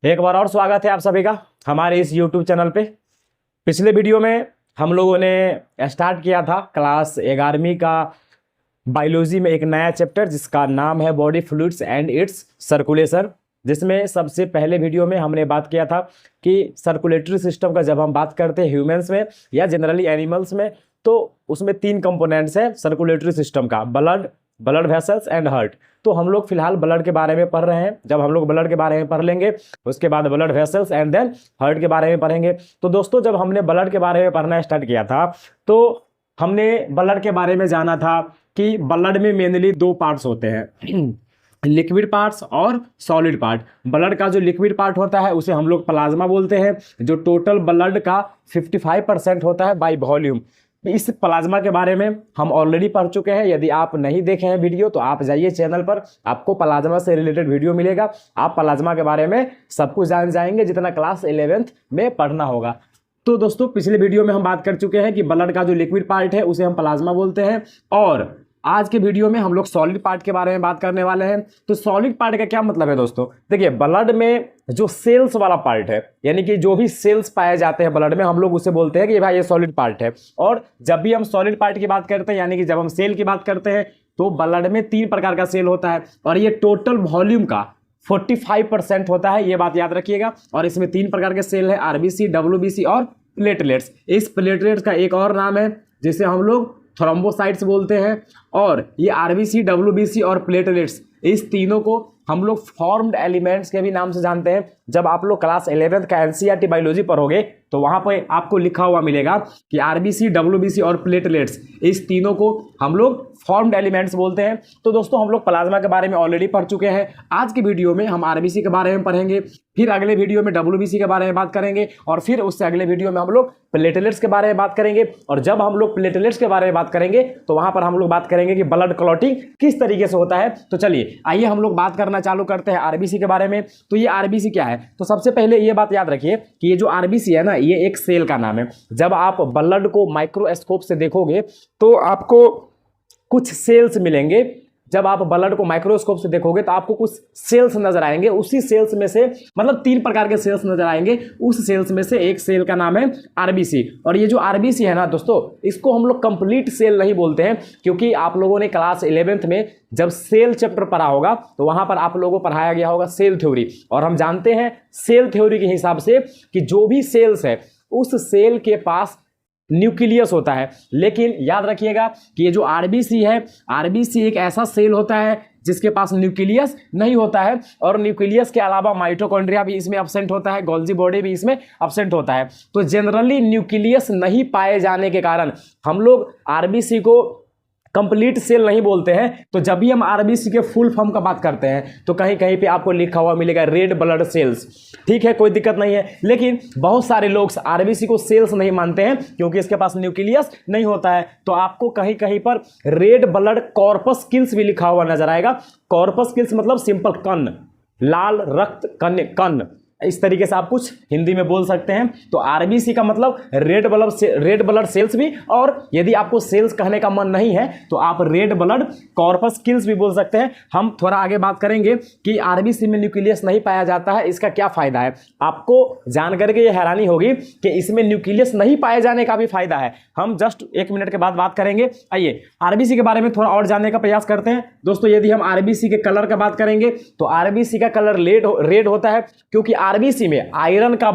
एक बार और स्वागत है आप सभी का हमारे इस YouTube चैनल पे। पिछले वीडियो में हम लोगों ने स्टार्ट किया था क्लास 11वीं का बायोलॉजी में एक नया चैप्टर जिसका नाम है body fluids and it's circulation, जिसमें सबसे पहले वीडियो में हमने बात किया था कि सर्कुलेटरी सिस्टम का जब हम बात करते हैं ह्यूमंस में या जनरली एनिमल्स में, तो उसमें 3 कंपोनेंट्स हैं सर्कुलेटरी सिस्टम का, ब्लड वेसल्स एंड हार्ट। तो हम लोग फिलहाल ब्लड के बारे में पढ़ रहे हैं। जब हम लोग ब्लड के बारे में पढ़ लेंगे उसके बाद blood vessels and then heart के बारे में पढ़ेंगे। तो दोस्तों, जब हमने ब्लड के बारे में पढ़ना स्टार्ट किया था तो हमने ब्लड के बारे में जाना था कि ब्लड में मेनली 2 पार्ट्स होते हैं, लिक्विड पार्ट्स और सॉलिड पार्ट। ब्लड का जो लिक्विड पार्ट होता है उसे हम लोग प्लाज्मा बोलते हैं, जो टोटल ब्लड का 55% होता है बाय वॉल्यूम। इस प्लाज्मा के बारे में हम ऑलरेडी पढ़ चुके हैं। यदि आप नहीं देखे हैं वीडियो तो आप जाइए चैनल पर, आपको प्लाज्मा से रिलेटेड वीडियो मिलेगा। आप प्लाज्मा के बारे में सब कुछ जान जाएंगे जितना क्लास 11th में पढ़ना होगा। तो दोस्तों, पिछले वीडियो में हम बात कर चुके हैं कि ब्लड का जो लिक्विड पार्ट है उसे हम प्लाज्मा बोलते हैं, और आज के वीडियो में हम लोग सॉलिड पार्ट के बारे में बात करने वाले हैं। तो सॉलिड पार्ट का क्या मतलब है दोस्तों? देखिए, ब्लड में जो सेल्स वाला पार्ट है, यानी कि जो भी सेल्स पाए जाते हैं ब्लड में, हम लोग उसे बोलते हैं कि भाई ये सॉलिड पार्ट है। और जब भी हम सॉलिड पार्ट की बात करते हैं, यानी कि जब हम सेल की बात करते हैं, तो ब्लड में 3 प्रकार का सेल होता है और ये टोटल वॉल्यूम का 45% होता है, ये बात याद रखिएगा। और इसमें 3 प्रकार के सेल है, आरबीसी, डब्ल्यूबीसी और प्लेटलेट्स। इस प्लेटलेट्स का एक और नाम है जिसे हम लोग थ्रोम्बोसाइट्स बोलते हैं। और ये आरबीसी, डब्ल्यूबीसी और प्लेटलेट्स, इस तीनों को हम लोग फॉर्म्ड एलिमेंट्स के भी नाम से जानते हैं। जब आप लोग क्लास 11th का एनसीईआरटी बायोलॉजी पढ़ोगे तो वहां पर आपको लिखा हुआ मिलेगा कि आरबीसी, डब्ल्यूबीसी और प्लेटलेट्स, इस तीनों को हम लोग फॉर्म्ड एलिमेंट्स बोलते हैं। तो दोस्तों, हम लोग प्लाज्मा के बारे में ऑलरेडी पढ़ चुके हैं। आज के वीडियो में हम आरबीसी के बारे में पढ़ेंगे, फिर अगले वीडियो में डब्ल्यूबीसी के बारे में बात करेंगे, और फिर उससे अगले वीडियो में हम लोग प्लेटलेट्स के बारे में बात करेंगे। और जब हम लोग प्लेटलेट्स के बारे में बात करेंगे तो वहां पर हम लोग बात करेंगे कि ब्लड क्लॉटिंग किस तरीके से होता है। तो चलिए आइए हम लोग बात करना चालू करते हैं आरबीसी के बारे में। तो ये आरबीसी क्या है? तो सबसे पहले ये बात याद रखिए कि ये जो आरबीसी है ना, ये एक सेल का नाम है। जब आप ब्लड को माइक्रोस्कोप से देखोगे तो आपको कुछ सेल्स मिलेंगे। जब आप ब्लड को माइक्रोस्कोप से देखोगे तो आपको कुछ सेल्स नजर आएंगे। उसी सेल्स में से, मतलब 3 प्रकार के सेल्स नजर आएंगे, उस सेल्स में से एक सेल का नाम है आरबीसी। और ये जो आरबीसी है ना दोस्तों, इसको हम लोग कंप्लीट सेल नहीं बोलते हैं, क्योंकि आप लोगों ने क्लास 11th में जब सेल चैप्टर पढ़ा होगा तो वहां पर आप लोगों को पढ़ाया गया होगा सेल थ्योरी। और हम जानते हैं सेल थ्योरी के हिसाब से कि जो भी सेल्स है उस सेल के पास न्यूक्लियस होता है। लेकिन याद रखिएगा कि ये जो आरबीसी है, आरबीसी एक ऐसा सेल होता है जिसके पास न्यूक्लियस नहीं होता है। और न्यूक्लियस के अलावा माइटोकॉन्ड्रिया भी इसमें एब्सेंट होता है, गोल्जी बॉडी भी इसमें एब्सेंट होता है। तो जनरली न्यूक्लियस नहीं पाए जाने के कारण हम लोग आरबीसी को कंप्लीट सेल नहीं बोलते हैं। तो जब भी हम आरबीसी के फुल फॉर्म का बात करते हैं तो कहीं कहीं पे आपको लिखा हुआ मिलेगा रेड ब्लड सेल्स। ठीक है, कोई दिक्कत नहीं है। लेकिन बहुत सारे लोग आरबीसी को सेल्स नहीं मानते हैं क्योंकि इसके पास न्यूक्लियस नहीं होता है। तो आपको कहीं कहीं पर रेड ब्लड कॉर्पस्किल्स भी लिखा हुआ नजर आएगा। कॉर्पस्किल्स मतलब सिंपल कण, लाल रक्त कण, इस तरीके से आप कुछ हिंदी में बोल सकते हैं। तो आरबीसी का मतलब रेड ब्लड सेल्स भी, और यदि आपको सेल्स कहने का मन नहीं है तो आप रेड ब्लड कॉर्पस्किल्स भी बोल सकते हैं। हम थोड़ा आगे बात करेंगे कि आरबीसी में न्यूक्लियस नहीं पाया जाता है, इसका क्या फायदा है। आपको जान करके ये हैरानी होगी कि इसमें न्यूक्लियस नहीं पाए जाने का भी फायदा है। हम जस्ट 1 मिनट के बाद बात करेंगे। आइए आरबीसी के बारे में थोड़ा और जानने का प्रयास करते हैं। दोस्तों, यदि हम आरबीसी के कलर का बात करेंगे तो आरबीसी का कलर रेड होता है, क्योंकि आरबीसी में आयरन का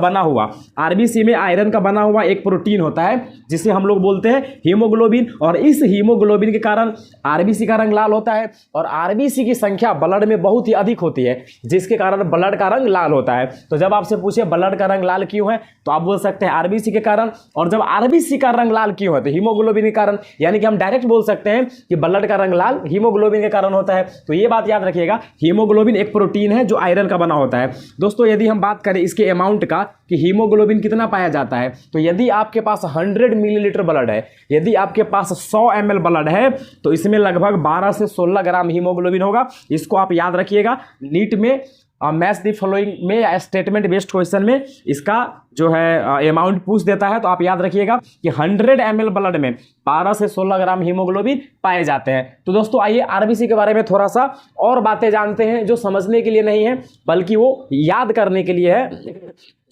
बना हुआ एक प्रोटीन होता है जिसे हम लोग बोलते हैं हीमोग्लोबिन। और इस हीमोग्लोबिन के कारण आरबीसी का रंग लाल होता है। और आरबीसी की संख्या ब्लड में बहुत ही अधिक होती है, जिसके कारण ब्लड का रंग लाल होता है। तो जब आपसे पूछे ब्लड का रंग लाल क्यों है, तो आप बोल सकते हैं आरबीसी के कारण। और जब आरबीसी का रंग लाल क्यों है तो हीमोग्लोबिन के कारण। यानी कि हम डायरेक्ट बोल सकते हैं कि ब्लड का रंग लाल हीमोग्लोबिन के कारण होता है। तो ये बात याद रखिएगा, हीमोग्लोबिन एक प्रोटीन है जो आयरन का बना होता है। दोस्तों, यदि हम बात करें इसके अमाउंट का कि हीमोग्लोबिन कितना पाया जाता है, तो यदि आपके पास 100 मिलीलीटर ब्लड है, यदि आपके पास 100 ml ब्लड है, तो इसमें लगभग 12 से 16 ग्राम हीमोग्लोबिन होगा। इसको आप याद रखिएगा। नीट में मैच द फॉलोइंग में या स्टेटमेंट बेस्ड क्वेश्चन में इसका जो है अमाउंट पूछ देता है तो आप याद रखिएगा कि 100 ml ब्लड में 12 से 16 ग्राम हीमोग्लोबिन पाए जाते हैं। तो दोस्तों आइए आरबीसी के बारे में थोड़ा सा और बातें जानते हैं, जो समझने के लिए नहीं है बल्कि वो याद करने के लिए है।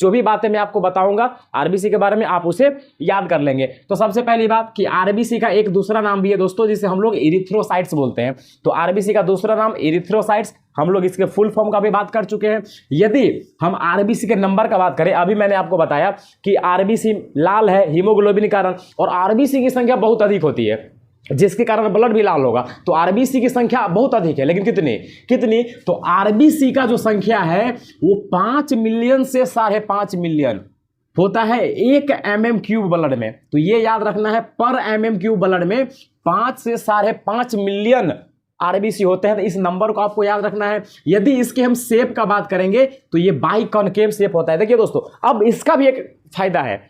जो भी बातें मैं आपको बताऊंगा आरबीसी के बारे में आप उसे याद कर लेंगे। तो सबसे पहली बात कि आरबीसी का एक दूसरा नाम भी है दोस्तों, जिसे हम लोग इरिथ्रोसाइट्स बोलते हैं। तो आरबीसी का दूसरा नाम इरिथ्रोसाइट्स, हम लोग इसके फुल फॉर्म का भी बात कर चुके हैं। यदि हम आरबीसी के नंबर का बात करें, अभी मैंने आपको बताया कि आरबीसी लाल है हीमोग्लोबिन के कारण, और आरबीसी की संख्या बहुत अधिक होती है जिसके कारण ब्लड भी लाल होगा। तो आरबीसी की संख्या बहुत अधिक है, लेकिन कितनी तो आरबीसी का जो संख्या है वो 5 मिलियन से 5.5 मिलियन होता है 1 mm³ ब्लड में। तो ये याद रखना है, पर mm³ ब्लड में 5 से 5.5 मिलियन आरबीसी होते हैं। तो इस नंबर को आपको याद रखना है। यदि इसके हम शेप का बात करेंगे तो ये बाइकॉनकेव शेप होता है। देखिए दोस्तों, अब इसका भी एक फायदा है,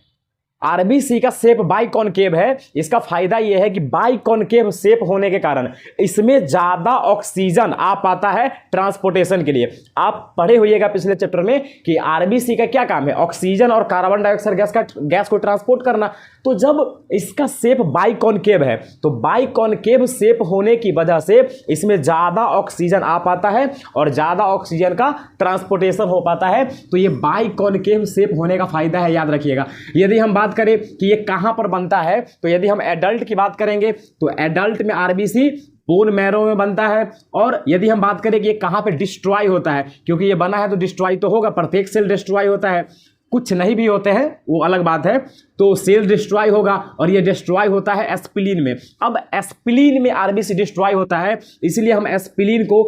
आरबीसी का शेप बाइकॉनकेव है। इसका फायदा यह है कि बाइकॉनकेव शेप होने के कारण इसमें ज्यादा ऑक्सीजन आ पाता है ट्रांसपोर्टेशन के लिए। आप पढ़े होइएगा पिछले चैप्टर में कि आरबीसी का क्या काम है, ऑक्सीजन और कार्बन डाइऑक्साइड गैस को ट्रांसपोर्ट करना। तो जब इसका शेप बाइकॉनकेव है तो बाइकॉनकेव शेप होने की वजह से इसमें ज्यादा ऑक्सीजन आ पाता है और ज्यादा ऑक्सीजन का ट्रांसपोर्टेशन हो पाता है। तो ये बाइकॉनकेव शेप होने का फायदा है, याद रखिएगा। यदि हम बात करें कि ये कहां पर बनता है, तो यदि हम एडल्ट की बात करेंगे तो एडल्ट में आरबीसी बोन मैरो में बनता है। और यदि हम बात करें कि ये कहां पे डिस्ट्रॉय होता है, क्योंकि ये बना है तो डिस्ट्रॉय तो होगा, प्रत्येक सेल डिस्ट्रॉय होता है, कुछ नहीं भी होते हैं वो अलग बात है। तो सेल डिस्ट्रॉय होगा और ये डिस्ट्रॉय होता है एस्पिलिन में। अब एस्पिलिन में आरबीसी डिस्ट्रॉय होता है, इसलिए हम एस्पिलिन को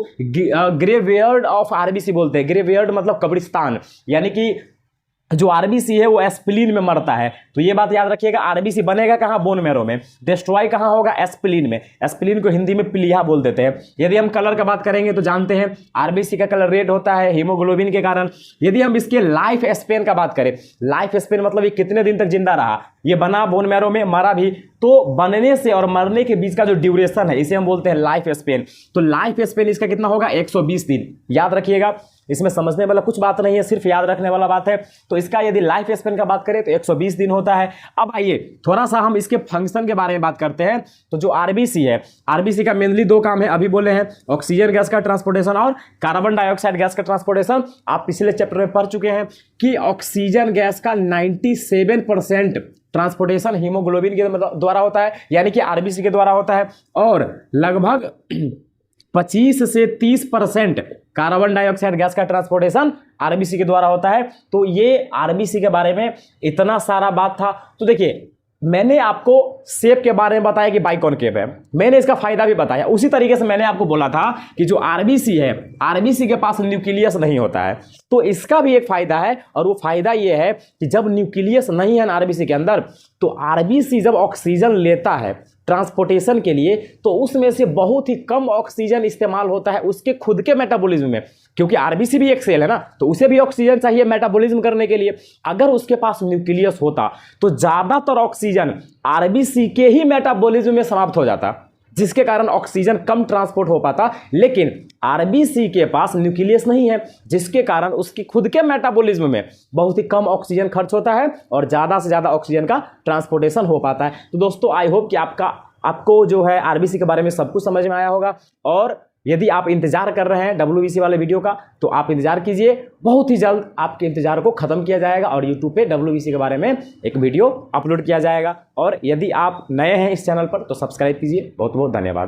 ग्रेवयार्ड ऑफ आरबीसी बोलते हैं। ग्रेवयार्ड मतलब कब्रिस्तान, यानी कि जो आरबीसी है वो एस्पिलिन में मरता है। तो ये बात याद रखिएगा, आरबीसी बनेगा कहां, बोन मैरो में, डिस्ट्रॉय कहां होगा, एस्पिलिन में। एस्पिलिन को हिंदी में प्लीहा बोल देते हैं। यदि हम कलर का बात करेंगे तो जानते हैं आरबीसी का कलर रेड होता है हीमोग्लोबिन के कारण। यदि हम इसके लाइफ स्पेन का बात करें, लाइफ स्पेन मतलब ये कितने दिन तक जिंदा रहा, ये बना बोन मैरो में, मरा भी, तो बनने से और मरने के बीच का जो ड्यूरेशन है इसे हम बोलते हैं लाइफ स्पेन। तो लाइफ स्पेन इसका कितना होगा, 120 दिन। याद रखिएगा, इसमें समझने वाला कुछ बात नहीं है, सिर्फ याद रखने वाला बात है। तो इसका यदि लाइफ स्पेन का बात करें तो 120 दिन होता है। अब आइए थोड़ा सा हम इसके फंक्शन के बारे में बात करते हैं। तो जो आरबीसी है, आरबीसी का मेनली 2 काम है, अभी बोले हैं, ऑक्सीजन गैस का ट्रांसपोर्टेशन और कार्बन डाइऑक्साइड गैस का ट्रांसपोर्टेशन। आप पिछले चैप्टर में पढ़ चुके हैं कि ऑक्सीजन गैस का 97% ट्रांसपोर्टेशन हीमोग्लोबिन के द्वारा होता है, यानी कि आरबीसी के द्वारा होता है, और लगभग 25 से 30% कार्बन डाइऑक्साइड गैस का ट्रांसपोर्टेशन आरबीसी के द्वारा होता है। तो ये आरबीसी के बारे में इतना सारा बात था। तो देखिए, मैंने आपको शेप के बारे में बताया कि बाइकॉनकेव है, मैंने इसका फायदा भी बताया। उसी तरीके से मैंने आपको बोला था कि जो आरबीसी है, आरबीसी के पास न्यूक्लियस नहीं होता है, तो इसका भी एक फायदा है। और वो फायदा ये है कि जब न्यूक्लियस नहीं है ना आरबीसी के अंदर, तो आरबीसी जब ऑक्सीजन लेता है ट्रांसपोर्टेशन के लिए, तो उसमें से बहुत ही कम ऑक्सीजन इस्तेमाल होता है उसके खुद के मेटाबॉलिज्म में, क्योंकि आरबीसी भी एक सेल है ना, तो उसे भी ऑक्सीजन चाहिए मेटाबॉलिज्म करने के लिए। अगर उसके पास न्यूक्लियस होता तो ज्यादातर ऑक्सीजन आरबीसी के ही मेटाबॉलिज्म में समाप्त हो जाता, जिसके कारण ऑक्सीजन कम ट्रांसपोर्ट हो पाता। लेकिन आरबीसी के पास न्यूक्लियस नहीं है, जिसके कारण उसकी खुद के मेटाबॉलिज्म में बहुत ही कम ऑक्सीजन खर्च होता है और ज्यादा से ज्यादा ऑक्सीजन का ट्रांसपोर्टेशन हो पाता है। तो दोस्तों, आई होप कि आपको जो है आरबीसी के बारे में सब कुछ समझ में आया होगा। और यदि आप इंतजार कर रहे हैं डब्ल्यूबीसी वाले वीडियो का, तो आप इंतजार कीजिए, बहुत ही जल्द आपके इंतजार को खत्म किया जाएगा और यूट्यूब पे डब्ल्यूबीसी के बारे में एक वीडियो अपलोड किया जाएगा। और यदि आप नए हैं इस चैनल पर तो सब्सक्राइब कीजिए। बहुत बहुत धन्यवाद।